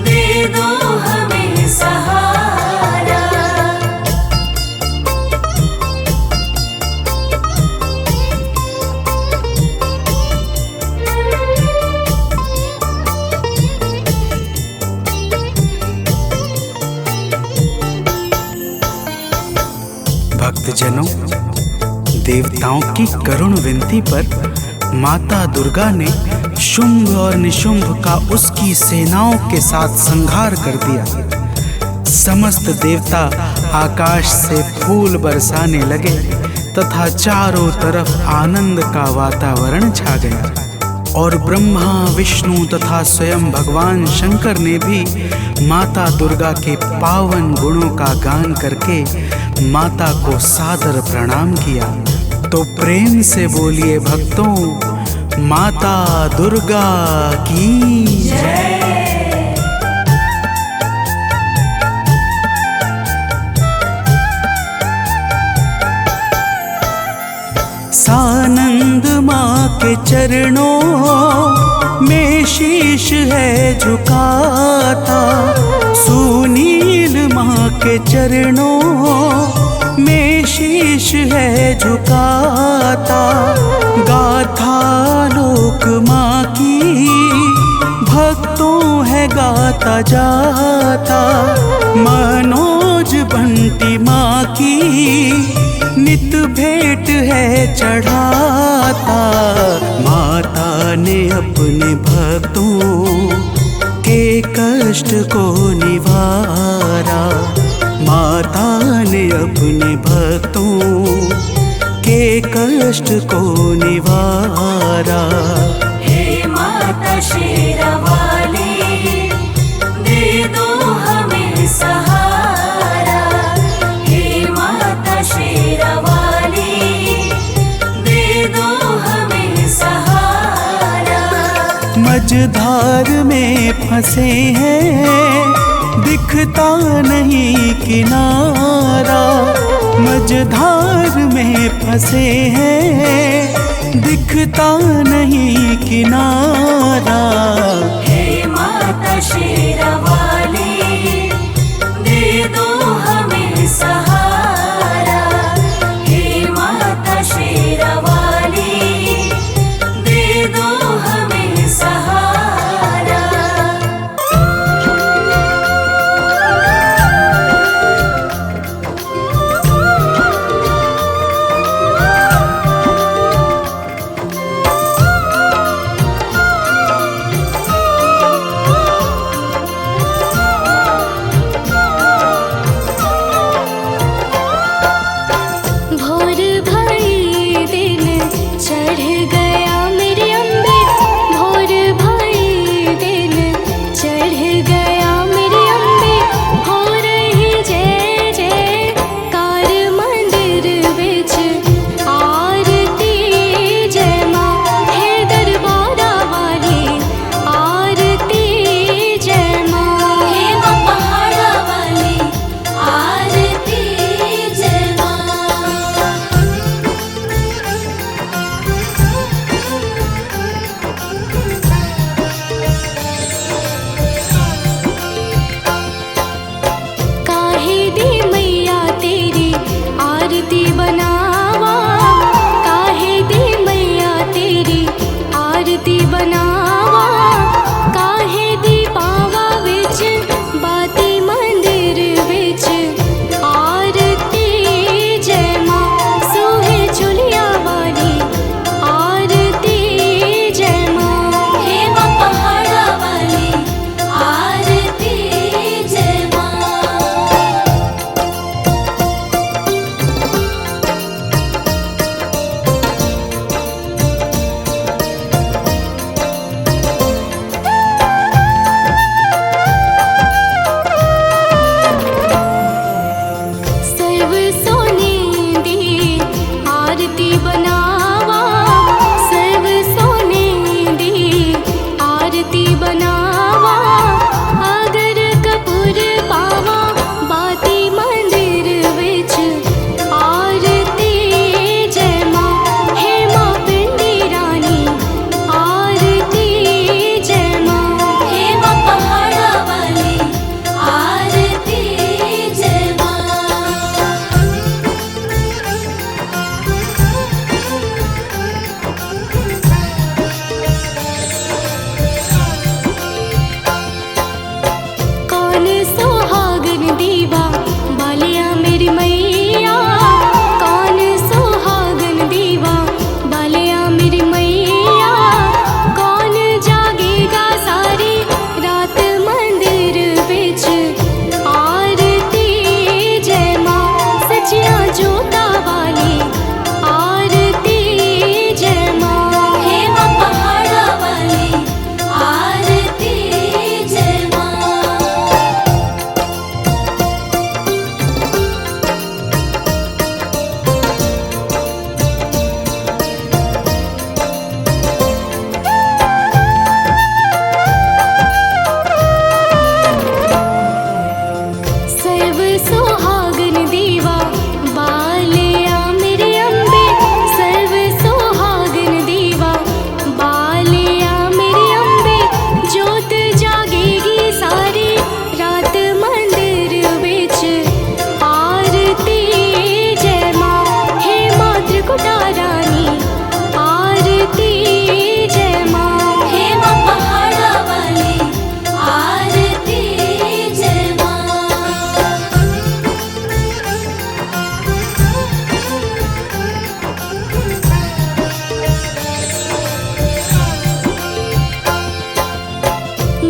दे दो हमें सहारा। भक्तजनों, देवताओं की करुण विनती पर माता दुर्गा ने शुंभ और निशुंभ का उसकी सेनाओं के साथ संहार कर दिया। समस्त देवता आकाश से फूल बरसाने लगे तथा चारों तरफ आनंद का वातावरण छा गया। और ब्रह्मा, विष्णु तथा स्वयं भगवान शंकर ने भी माता दुर्गा के पावन गुणों का गान करके माता को सादर प्रणाम किया। तो प्रेम से बोलिए भक्तों, माता दुर्गा की जय। सानंद माँ के चरणों में शीश है झुकाता। सुनील माँ के चरणों में शीश है झुकाता, गाथा लोक माँ की भक्तों है गाता जाता। मनोज बंटी माँ की नित भेंट है चढ़ाता। माता ने अपने भक्तों के कष्ट को निवारा, माता ने अपने भक्तों के कष्ट को निवारा। हे माता शेरावाली, दे दो हमें सहारा। हे माता शेरावाली, दे दो हमें सहारा। मझधार में फंसे हैं, दिखता नहीं किनारा। मझधार में फंसे हैं, दिखता नहीं किनारा। हे माता शेरावाली, दे दो हमें सहारा। हे माता शेरावाली, दे दो हमें सहारा।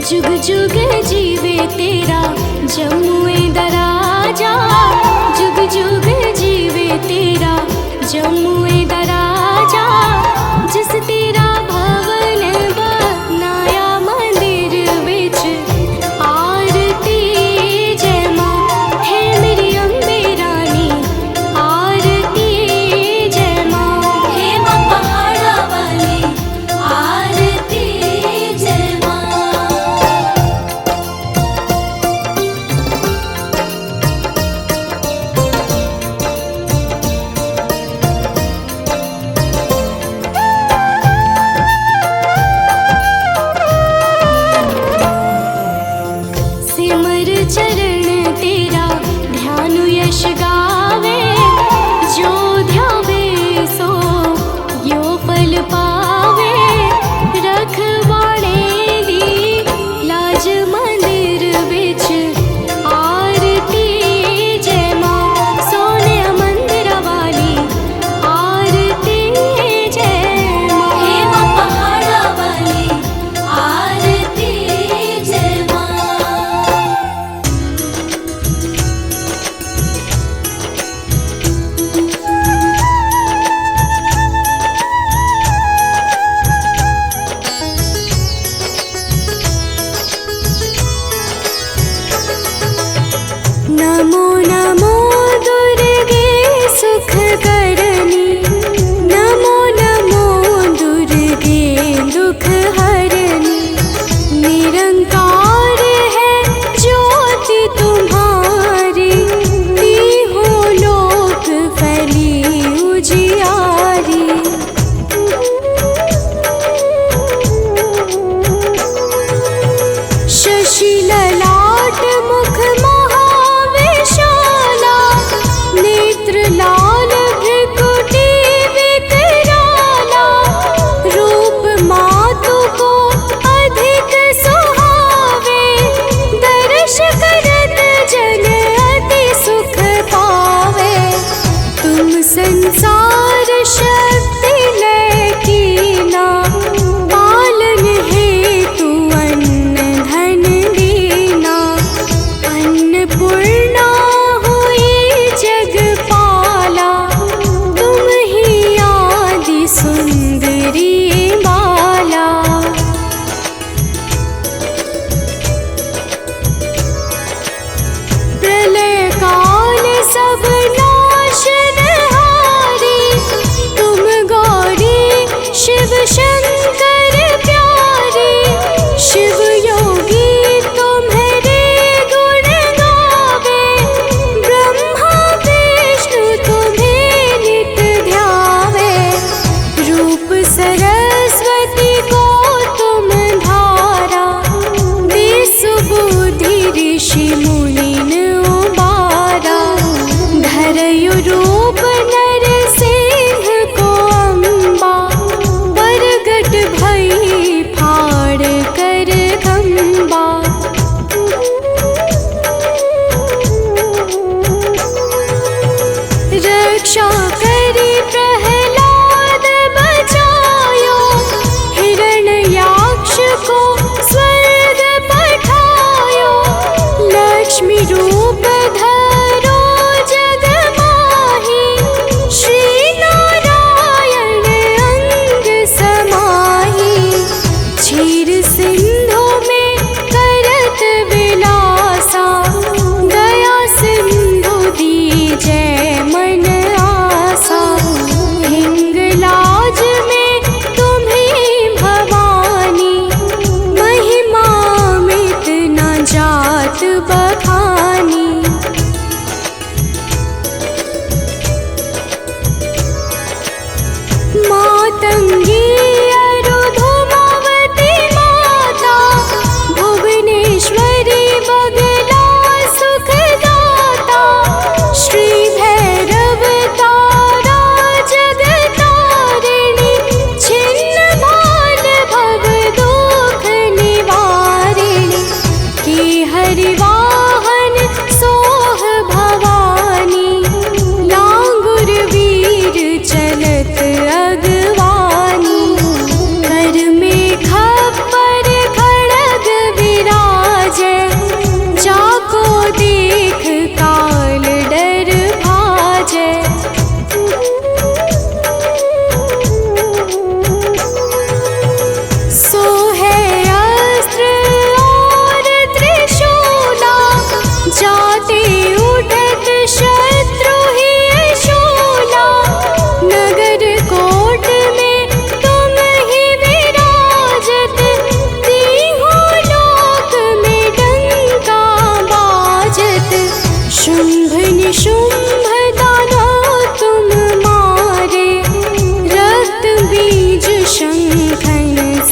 जुग जुग जीवे तेरा जमुए दराजा, जुग जुग जीवे तेरा जमुए दराजा। जिस तेरा भवन बनाया मंदिर बिच आरती जय माँ, है मेरी अम्बे रानी आरती जय माँ, हे माँ पहाड़ा वाली आरती जय माँ।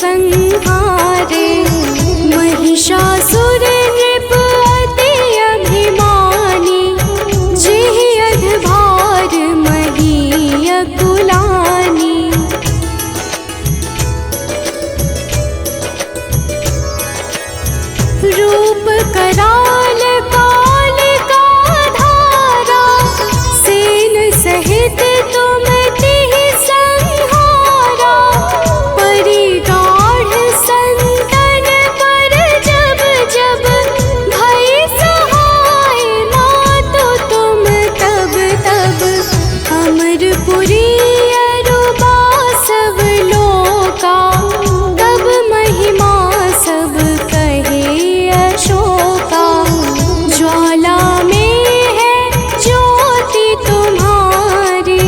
संहारे। महिषासुर नृप अति अभिमानी, जेहि अधभार महीय कुलानी। रूप कराल काल का धारा, सेन सहित तुम तिहि संहारा। परिगाढ़ संतन पर जब जब भई सहाय, मातो तुम तब तब अमरपुरी अरुबा सब लोका। तब महिमा सब कहे अशोका। ज्वाला में है ज्योति तुम्हारी,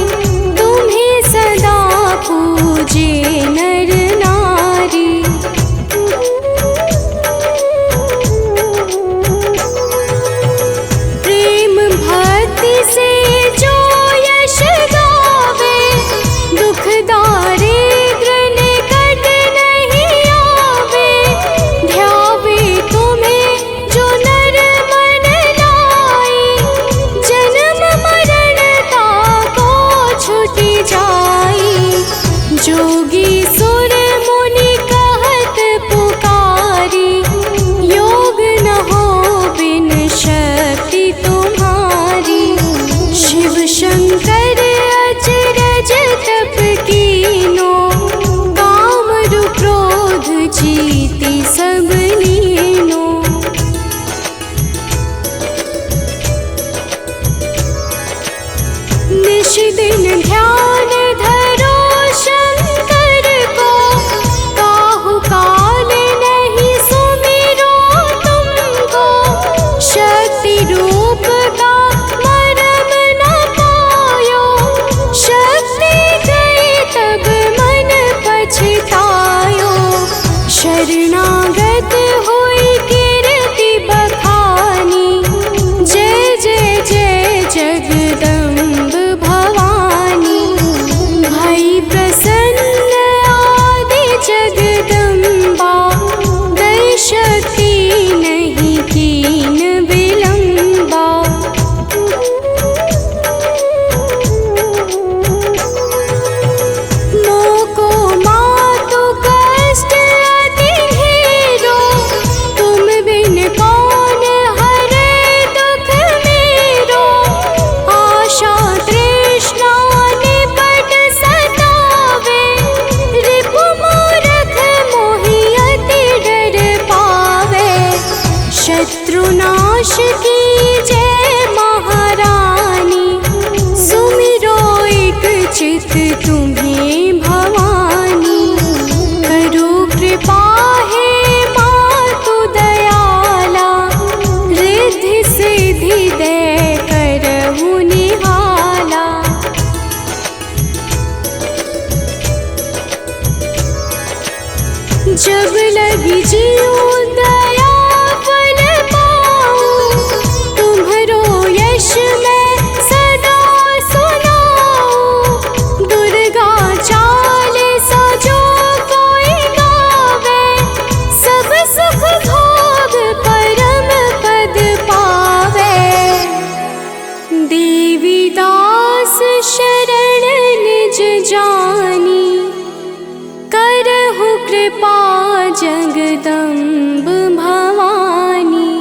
तुम्हें सदा पूजे नर नारी। प्रेम भक्ति से जो यश गावे, दुख दारिद्र निकट नहीं आवे। ध्यावे तुम्हें जो नर मन लाई, जन्म मरण ताको छुटि जाई। जोगी सुर मुनि कहत पुकारी, योग न हो बिन शक्ति तुम्हारी। शिव शंकर अचरज तप कीनो, काम रु क्रोध जीति सब लीनो। निश दिन ध्यान धरो शंकर को, काहु काल नहीं सुमिरो तुमको। शक्ति रूप का मरम न पायो, शक्ति गई तब मन पछतायो। शरणागत हुई कीर्ति बखानी, जय जय जय जगदम्ब भवानी। भई प्रसन्न आदि जगदम्बा, दई शक्ति नहीं कीन विलंबा। मोको मातु कष्ट अति ढेरो, तुम बिन कौन हरे दुख मेरो। आशा तृष्णा निपट सतावे, रिपु मूरख मोहि अति डर पावे। शत्रुनाश की जय महारानी, सुमिरो एक चित तुम्हें भवानी। करो कृपा हे मातु दयाला, रिद्धि सिद्धि दे करहु निहाला। जब लगी जीव दया फल पाऊं, तुम्हरो यश मैं सदा सुनाऊं। दुर्गा चालीसा जो कोई गावे, सब सुख भोग परम पद पावे। देवी दास शरण निज जानी, करहु कृपा जगदम्ब भवानी।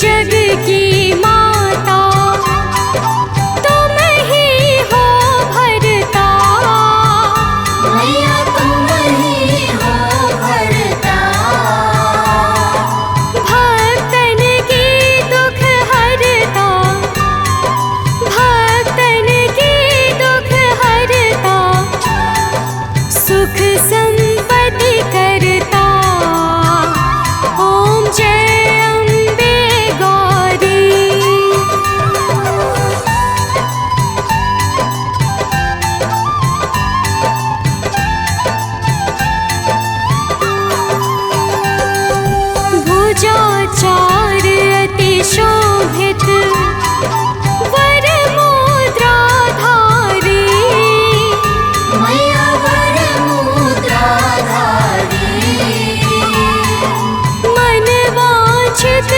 जग की माता तुम ही हो भरता, मैया तुम ही हो भरता। भक्तन की दुख हरता, भक्तन की दुख हरता, सुख संपत्ति करता। ओम जय अम्बे गौरी। भुजाचार अति शोभित वर मुद्राधारी, मैया वर मुद्राधारी। मन वांछित